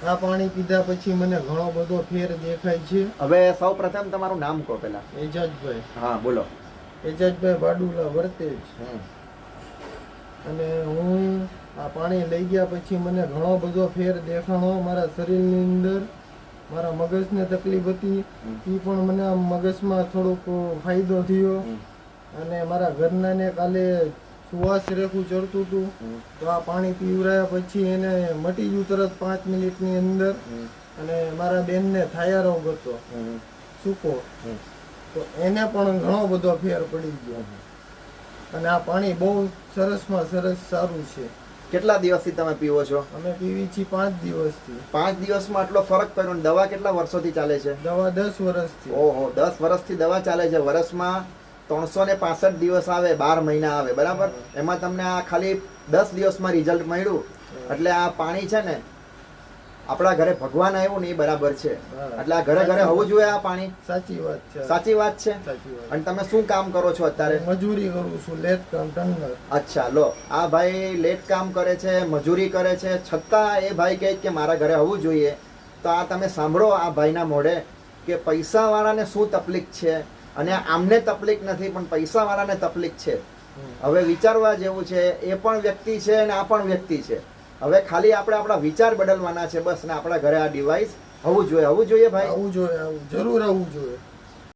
આ પાણી પીધા પછી મને ઘણો બધો ફેર દેખાય છે. હવે સૌ પ્રથમ તમારું નામ કહો પેલા. એજાજભાઈ. હા બોલો. એજાજભાઈ ભાડુલા વર્તેજ. અને હું આ પાણી લઈ ગયા પછી મને ઘણો બધો ફેર દેખાણો. મારા શરીરની અંદર મારા મગજને તકલીફ હતી એ પણ મને આમ મગજમાં થોડોક ફાયદો થયો. અને મારા ઘરનાને કાલે સુવાસ રેખું ચડતું હતું તો આ પાણી પીવરાયા પછી એને મટી ગયું તરત 5 મિનિટની અંદર. અને મારા બેનને થાયા રોગ હતો સૂકો, તો એને પણ ઘણો બધો ફેર પડી ગયો. અને આ પાણી બહુ સરસમાં સરસ સારું છે. કેટલા દિવસથી તમે પીવો છો? અમે પીવી છીએ 5 દિવસથી. 5 દિવસમાં આટલો ફરક પડ્યો. ને દવા કેટલા વર્ષોથી ચાલે છે? દવા 10 વર્ષથી. ઓહો, 10 વર્ષથી દવા ચાલે છે. વર્ષમાં 365 દિવસ આવે, 12 મહિના આવે, બરાબર. એમાં તમને આ ખાલી 10 દિવસમાં રિઝલ્ટ મળ્યું. એટલે આ પાણી છે ને આપણા ઘરે ભગવાન આવ્યું ને એ બરાબર છે. એટલે આ ઘરે ઘરે હોવું જોઈએ આ પાણી. સાચી વાત છે. સાચી વાત છે. અને તમે શું કામ કરો છો અત્યારે? મજૂરી કરું છું, લેટ કામ, ટન્નર. અચ્છા, લો, આ ભાઈ લેટ કામ કરે છે, મજૂરી કરે છે, છતાં એ ભાઈ કહે કે મારા ઘરે હોવું જોઈએ. તો આ તમે સાંભળો આ ભાઈના મોઢે કે પૈસાવાળાને શું તકલીફ છે અને આમને તકલીફ નથી, પણ પૈસાવાળાને તકલીફ છે. હવે વિચારવા જેવું છે. એ પણ વ્યક્તિ છે અને આ પણ વ્યક્તિ છે. હવે ખાલી આપણે આપણા વિચાર બદલવાના છે બસ. ને આપણા ઘરે આ ડિવાઇસ હોવું જોઈએ. હોવું જોઈએ ભાઈ, આવવું જોઈએ, જરૂર આવવું જોઈએ.